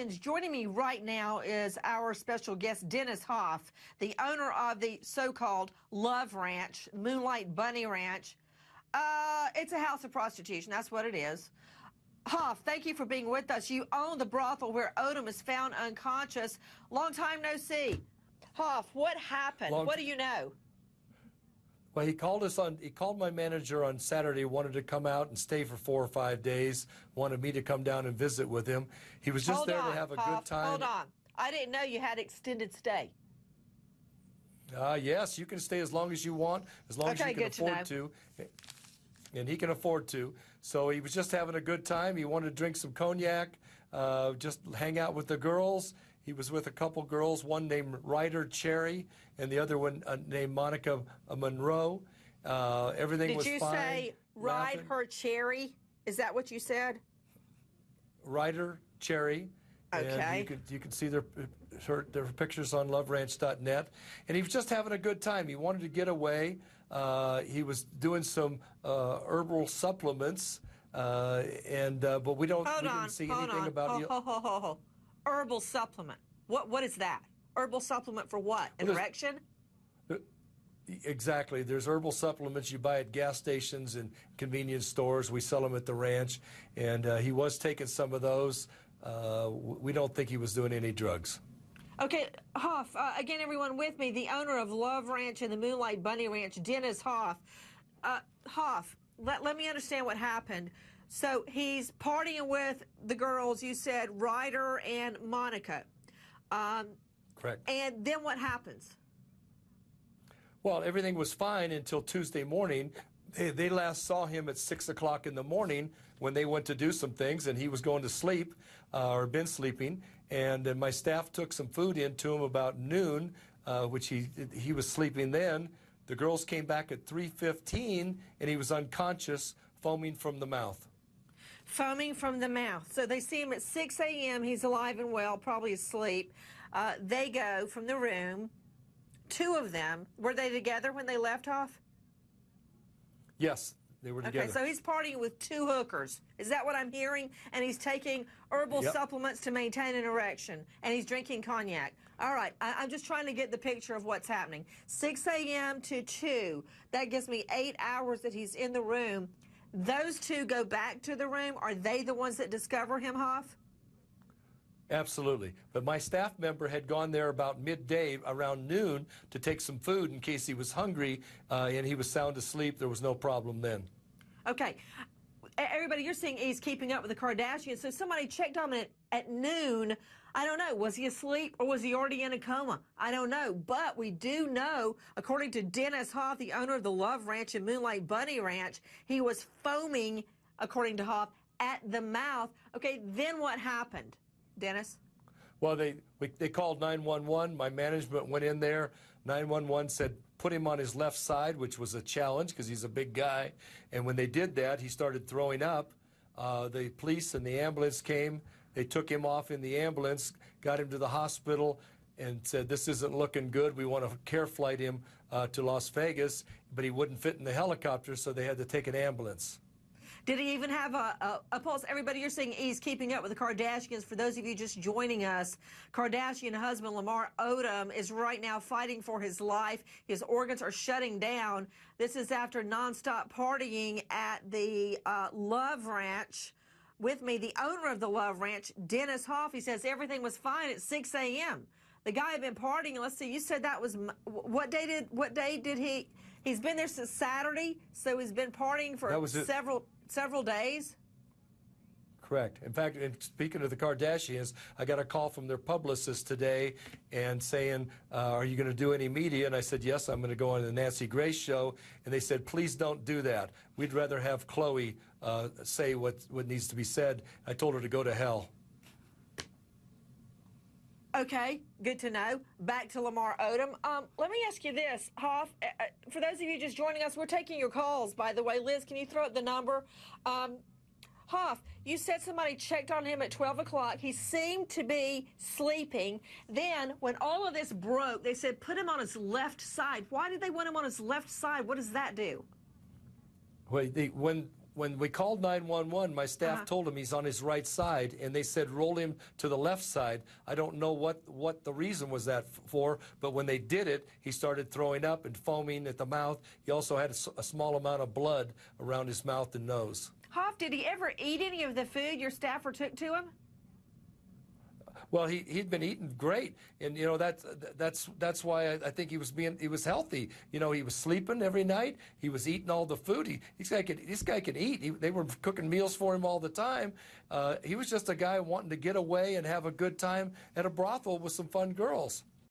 Joining me right now is our special guest, Dennis Hoff, the owner of the so-called Love Ranch, Moonlight Bunny Ranch. It's a house of prostitution. That's what it is. Hoff, thank you for being with us. You own the brothel where Odom is found unconscious. Long time no see. Hoff, what happened? What do you know? Well, he called my manager on Saturday, wanted to come out and stay for 4 or 5 days, wanted me to come down and visit with him. He was just there to have a good time. Hold on. I didn't know you had extended stay. Yes, you can stay as long as you want, as long as you can afford to. And he can afford to. So he was just having a good time. He wanted to drink some cognac, just hang out with the girls. He was with a couple girls, one named Ryder Cherry and the other one named Monica Monroe. Everything was fine. Did you say ride her cherry? Is that what you said? Ryder Cherry. Okay. And you can see their pictures on loveranch.net. And he was just having a good time. He wanted to get away. He was doing some herbal supplements, but we didn't see anything about herbal supplement. What is that? Herbal supplement for what? An erection? Exactly. There's herbal supplements you buy at gas stations and convenience stores. We sell them at the ranch, and he was taking some of those. We don't think he was doing any drugs. Okay, Hoff, again, everyone with me, the owner of Love Ranch and the Moonlight Bunny Ranch, Dennis Hoff. Hoff, let me understand what happened. So he's partying with the girls, you said, Ryder and Monica. Correct. And then what happens? Well, everything was fine until Tuesday morning. They last saw him at 6 o'clock in the morning when they went to do some things, and he was going to sleep or been sleeping. And my staff took some food into him about noon, which he was sleeping then. The girls came back at 3:15, and he was unconscious, foaming from the mouth. Foaming from the mouth. So they see him at 6 a.m. He's alive and well, probably asleep. They go from the room. Two of them, were they together when they left off? Yes, they were together. Okay, so he's partying with two hookers. Is that what I'm hearing? And he's taking herbal supplements to maintain an erection. And he's drinking cognac. All right, I'm just trying to get the picture of what's happening. 6 a.m. to 2. That gives me 8 hours that he's in the room. Those two go back to the room. Are they the ones that discover him, Hoff? Absolutely. But my staff member had gone there about midday, around noon, to take some food in case he was hungry, and he was sound asleep. There was no problem then. Okay. Everybody, you're saying he's keeping up with the Kardashians. So somebody checked on him at noon. I don't know. Was he asleep or was he already in a coma? I don't know. But we do know, according to Dennis Hoff, the owner of the Love Ranch and Moonlight Bunny Ranch, he was foaming, according to Hoff, at the mouth. Okay, then what happened, Dennis? Well, they called 911. My management went in there. 911 said, put him on his left side, which was a challenge because he's a big guy. And when they did that, he started throwing up. The police and the ambulance came. They took him off in the ambulance, got him to the hospital, and said, this isn't looking good. We want to care flight him to Las Vegas, but he wouldn't fit in the helicopter, so they had to take an ambulance. Did he even have a pulse? Everybody, you're saying he's keeping up with the Kardashians. For those of you just joining us, Kardashian husband Lamar Odom is right now fighting for his life. His organs are shutting down. This is after nonstop partying at the Love Ranch. With me, the owner of the Love Ranch, Dennis Hoff. He says everything was fine at 6 a.m. The guy had been partying. Let's see, you said that was, what day did he? He's been there since Saturday, so he's been partying for several days? Correct. In fact, speaking of the Kardashians, I got a call from their publicist today and saying, are you going to do any media? And I said, yes, I'm going to go on the Nancy Grace show. And they said, please don't do that. We'd rather have Chloe say what needs to be said. I told her to go to hell. Okay, good to know. Back to Lamar Odom. Let me ask you this, Hoff. For those of you just joining us, we're taking your calls, by the way. Liz, can you throw out the number? Hoff, you said somebody checked on him at 12 o'clock. He seemed to be sleeping. Then, when all of this broke, they said put him on his left side. Why did they want him on his left side? What does that do? Well, when we called 911, my staff told him he's on his right side, and they said roll him to the left side. I don't know what the reason was that for, but when they did it, he started throwing up and foaming at the mouth. He also had a small amount of blood around his mouth and nose. Hoff, did he ever eat any of the food your staffer took to him? Well, he'd been eating great, and you know that's why I think he was healthy. You know, he was sleeping every night. He was eating all the food. This guy could eat. They were cooking meals for him all the time. He was just a guy wanting to get away and have a good time at a brothel with some fun girls.